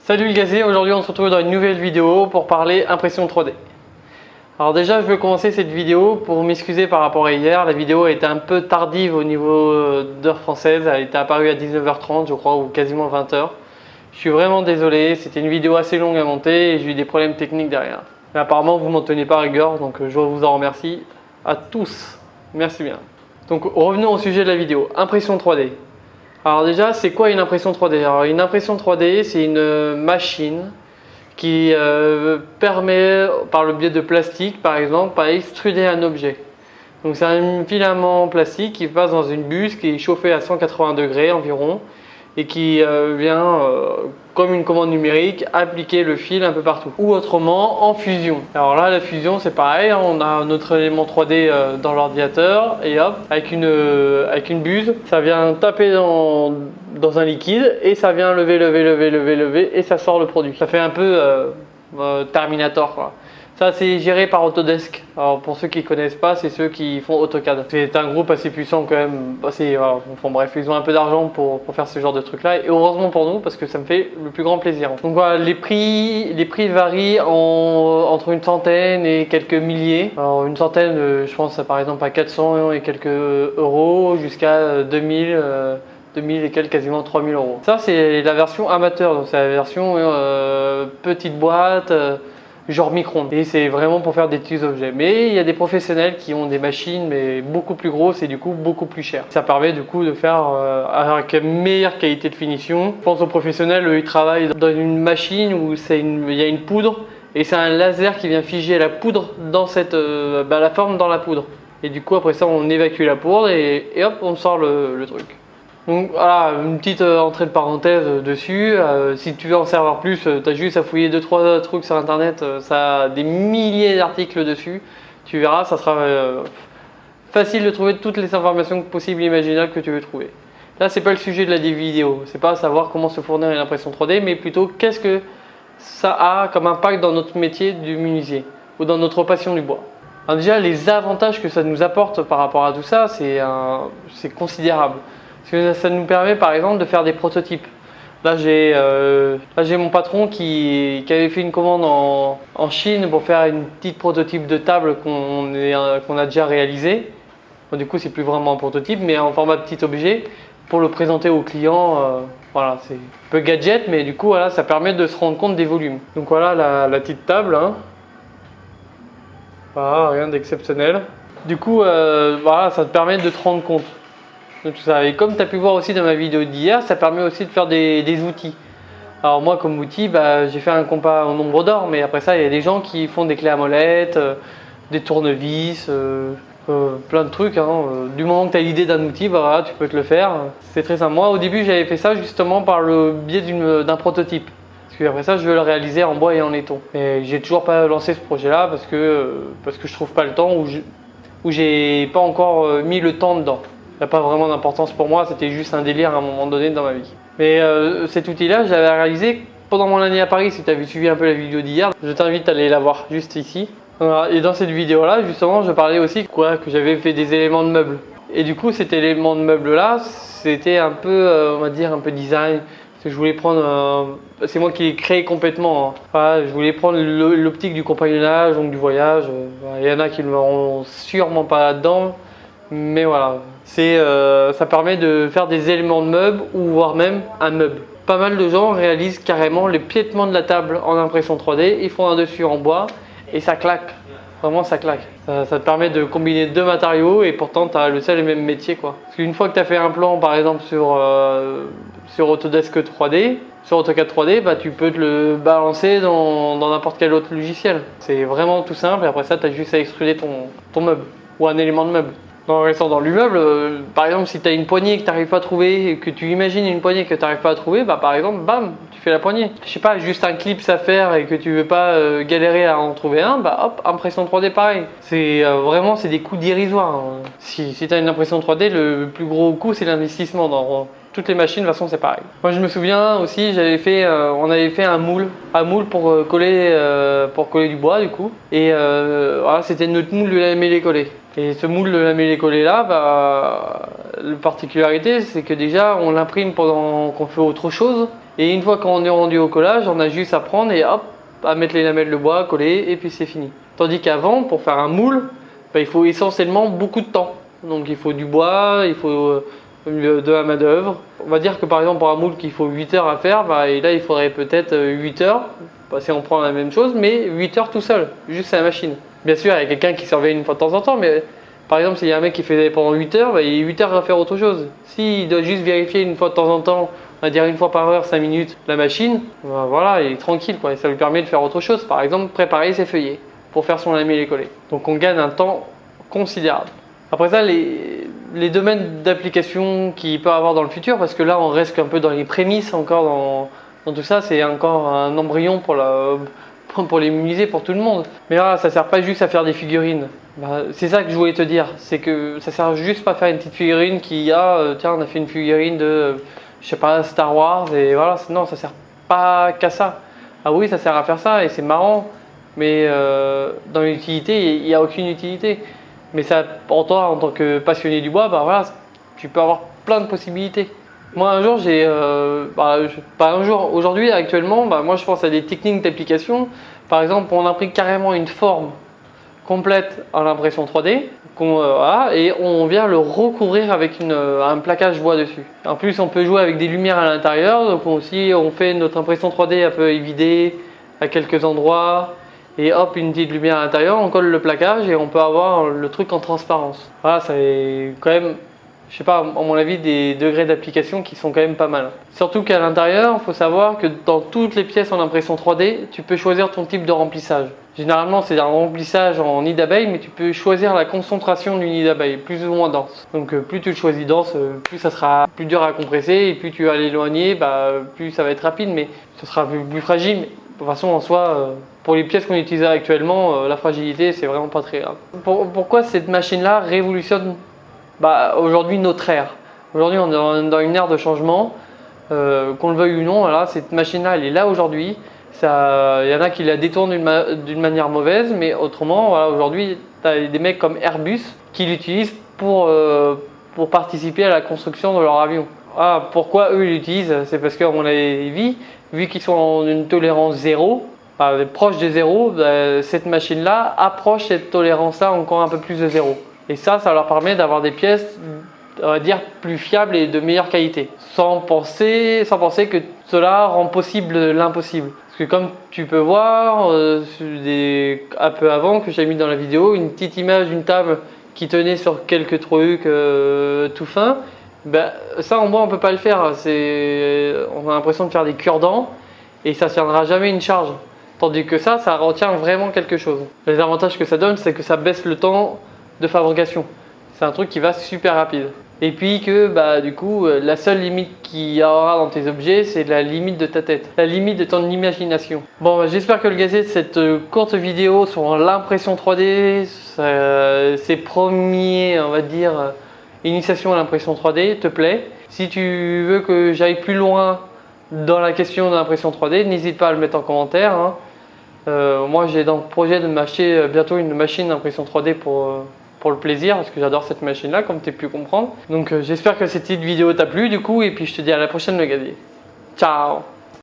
Salut le gazier, aujourd'hui on se retrouve dans une nouvelle vidéo pour parler impression 3D. Alors déjà je veux commencer cette vidéo pour m'excuser par rapport à hier. La vidéo a été un peu tardive au niveau d'heure française, elle était apparue à 19h30 je crois ou quasiment 20h. Je suis vraiment désolé, c'était une vidéo assez longue à monter et j'ai eu des problèmes techniques derrière. Mais apparemment vous m'en tenez pas rigueur, donc je vous en remercie à tous. Merci bien. Donc revenons au sujet de la vidéo, impression 3D. Alors déjà, c'est quoi une impression 3D? Alors une impression 3D, c'est une machine qui permet, par le biais de plastique par exemple, à extruder un objet. Donc c'est un filament plastique qui passe dans une buse qui est chauffée à 180 degrés environ et qui vient, comme une commande numérique, appliquer le fil un peu partout. Ou autrement, en fusion. Alors là, la fusion, c'est pareil, hein, on a notre élément 3D dans l'ordinateur et hop, avec une buse, ça vient taper dans un liquide et ça vient lever et ça sort le produit. Ça fait un peu Terminator quoi. Ça c'est géré par Autodesk. Alors pour ceux qui ne connaissent pas, c'est ceux qui font AutoCAD. C'est un groupe assez puissant quand même. Enfin, bref, ils ont un peu d'argent pour faire ce genre de trucs là. Et heureusement pour nous parce que ça me fait le plus grand plaisir. Donc voilà, les prix varient entre une centaine et quelques milliers. Alors une centaine, je pense par exemple à 400 et quelques euros jusqu'à 2000 et quelques, quasiment 3000 euros. Ça c'est la version amateur, donc c'est la version petite boîte. Genre micro-ondes, et c'est vraiment pour faire des petits objets. Mais il y a des professionnels qui ont des machines mais beaucoup plus grosses et du coup beaucoup plus chères. Ça permet du coup de faire avec une meilleure qualité de finition. Je pense aux professionnels, eux, ils travaillent dans une machine où il y a une poudre et c'est un laser qui vient figer la poudre dans la forme dans la poudre. Et du coup après ça on évacue la poudre et hop on sort le truc. Donc voilà, une petite entrée de parenthèse dessus. Si tu veux en savoir plus, tu as juste à fouiller 2-3 trucs sur internet, ça a des milliers d'articles dessus. Tu verras, ça sera facile de trouver toutes les informations possibles et imaginables que tu veux trouver. Là, c'est pas le sujet de la vidéo, c'est pas savoir comment se fournir une impression 3D, mais plutôt qu'est-ce que ça a comme impact dans notre métier du menuisier ou dans notre passion du bois. Alors déjà, les avantages que ça nous apporte par rapport à tout ça, c'est considérable. Parce que ça nous permet par exemple de faire des prototypes. Là j'ai mon patron qui avait fait une commande en Chine pour faire une petite prototype de table qu'on a déjà réalisé. Bon, du coup c'est plus vraiment un prototype mais en format petit objet pour le présenter aux clients. Voilà, c'est un peu gadget mais du coup voilà, ça permet de se rendre compte des volumes. Donc voilà la petite table. Hein. Voilà, rien d'exceptionnel. Du coup voilà, ça te permet de te rendre compte. Tout ça. Et comme tu as pu voir aussi dans ma vidéo d'hier, ça permet aussi de faire des outils. Alors moi comme outil, j'ai fait un compas au nombre d'or, mais après ça il y a des gens qui font des clés à molette, des tournevis, plein de trucs. Hein. Du moment que tu as l'idée d'un outil, voilà, tu peux te le faire. C'est très simple. Moi au début j'avais fait ça justement par le biais d'un prototype. Parce qu'après ça je veux le réaliser en bois et en laiton. Et j'ai toujours pas lancé ce projet là parce que je trouve pas le temps ou j'ai pas encore mis le temps dedans. Il n'y a pas vraiment d'importance pour moi, c'était juste un délire à un moment donné dans ma vie. Mais cet outil-là, je l'avais réalisé pendant mon année à Paris. Si tu avais suivi un peu la vidéo d'hier, je t'invite à aller la voir juste ici. Voilà. Et dans cette vidéo-là, justement, je parlais aussi que j'avais fait des éléments de meubles. Et du coup, cet élément de meuble-là, c'était un peu, on va dire, un peu design. Parce que je voulais prendre, c'est moi qui l'ai créé complètement. Hein. Voilà, je voulais prendre l'optique du compagnonnage, donc du voyage. Il y en a qui ne l'auront sûrement pas là-dedans. Mais voilà, ça permet de faire des éléments de meubles ou voire même un meuble. Pas mal de gens réalisent carrément les piétements de la table en impression 3D, ils font un dessus en bois et ça claque, vraiment ça claque. Ça te permet de combiner deux matériaux et pourtant tu as le seul et même métier quoi. Parce qu'une fois que tu as fait un plan par exemple sur Autodesk 3D, sur AutoCAD 3D, tu peux te le balancer dans n'importe quel autre logiciel. C'est vraiment tout simple et après ça tu as juste à extruder ton meuble ou un élément de meuble. En restant dans l'immeuble, par exemple si tu as une poignée que tu n'arrives pas à trouver et que tu imagines une poignée que tu n'arrives pas à trouver, par exemple, bam, tu fais la poignée. Je sais pas, juste un clip à faire et que tu veux pas galérer à en trouver un, hop, impression 3D pareil. C'est vraiment c'est des coûts dérisoires. Hein. Si tu as une impression 3D, le plus gros coût c'est l'investissement dans toutes les machines, de toute façon c'est pareil. Moi je me souviens aussi, on avait fait un moule pour coller du bois du coup. Et voilà, c'était notre moule de lamellé-collé. Et ce moule de lamellé-collé là, la particularité c'est que déjà on l'imprime pendant qu'on fait autre chose. Et une fois qu'on est rendu au collage, on a juste à prendre et hop, à mettre les lamelles de bois, coller et puis c'est fini. Tandis qu'avant, pour faire un moule, bah, il faut essentiellement beaucoup de temps. Donc il faut du bois, il faut de la main d'œuvre. On va dire que par exemple pour un moule qu'il faut 8 heures à faire, bah, et là il faudrait peut-être 8 heures, bah, si on prend la même chose, mais 8 heures tout seul, juste à la machine. Bien sûr, il y a quelqu'un qui surveille une fois de temps en temps, mais par exemple s'il y a un mec qui fait pendant 8 heures, bah, il y a 8 heures à faire autre chose. S'il doit juste vérifier une fois de temps en temps, on va dire une fois par heure, 5 minutes, la machine, bah, voilà, il est tranquille, quoi, et ça lui permet de faire autre chose. Par exemple, préparer ses feuillets pour faire son lamellé et collé. Donc on gagne un temps considérable. Après ça, les domaines d'application qu'il peut avoir dans le futur, parce que là on reste un peu dans les prémices encore dans tout ça, c'est encore un embryon pour les musées, pour tout le monde. Mais là, ça sert pas juste à faire des figurines. Bah, c'est ça que je voulais te dire, c'est que ça sert juste pas à faire une petite figurine tiens, on a fait une figurine de, je sais pas, Star Wars, et voilà, non, ça sert pas qu'à ça. Ah oui, ça sert à faire ça, et c'est marrant, mais dans l'utilité, il n'y a aucune utilité. Mais ça, pour toi, en tant que passionné du bois, bah voilà, tu peux avoir plein de possibilités. Moi, un jour, aujourd'hui, actuellement, bah, moi, je pense à des techniques d'application. Par exemple, on imprime carrément une forme complète à l'impression 3D, et on vient le recouvrir avec un plaquage bois dessus. En plus, on peut jouer avec des lumières à l'intérieur, donc aussi, on fait notre impression 3D un peu évidée à quelques endroits. Et hop, une petite lumière à l'intérieur, on colle le plaquage et on peut avoir le truc en transparence. Voilà, c'est quand même, je sais pas, à mon avis, des degrés d'application qui sont quand même pas mal. Surtout qu'à l'intérieur, il faut savoir que dans toutes les pièces en impression 3D, tu peux choisir ton type de remplissage. Généralement, c'est un remplissage en nid d'abeille, mais tu peux choisir la concentration du nid d'abeille, plus ou moins dense. Donc plus tu le choisis dense, plus ça sera plus dur à compresser, et plus tu vas l'éloigner, bah, plus ça va être rapide, mais ce sera plus fragile. Mais de toute façon, en soi, pour les pièces qu'on utilise actuellement, la fragilité, c'est vraiment pas très grave. Pourquoi cette machine-là révolutionne aujourd'hui notre ère? Aujourd'hui, on est dans une ère de changement, qu'on le veuille ou non. Voilà, cette machine-là, elle est là aujourd'hui. Il y en a qui la détournent d'une manière mauvaise, mais autrement, voilà, aujourd'hui, tu as des mecs comme Airbus qui l'utilisent pour participer à la construction de leur avion. Ah, pourquoi eux l'utilisent? C'est parce qu'à mon avis, vu qu'ils sont en une tolérance zéro, proche de zéro, cette machine-là approche cette tolérance-là encore un peu plus de zéro. Et ça leur permet d'avoir des pièces, on va dire, plus fiables et de meilleure qualité. Sans penser que cela rend possible l'impossible. Parce que comme tu peux voir, un peu avant que j'ai mis dans la vidéo, une petite image d'une table qui tenait sur quelques trucs tout fins. Ça en bois on peut pas le faire, on a l'impression de faire des cure-dents et ça ne tiendra jamais une charge. Tandis que ça retient vraiment quelque chose. Les avantages que ça donne, c'est que ça baisse le temps de fabrication. C'est un truc qui va super rapide. Et puis que du coup, la seule limite qu'il y aura dans tes objets, c'est la limite de ta tête, la limite de ton imagination. Bon, j'espère que le gazeté de cette courte vidéo sur l'impression 3D, ses premiers, on va dire, initiation à l'impression 3D te plaît. Si tu veux que j'aille plus loin dans la question de l'impression 3D, n'hésite pas à le mettre en commentaire. Moi, j'ai dans le projet de m'acheter bientôt une machine d'impression 3D pour le plaisir, parce que j'adore cette machine-là, comme tu as pu comprendre. Donc, j'espère que cette petite vidéo t'a plu, du coup, et puis je te dis à la prochaine, le gazier. Ciao!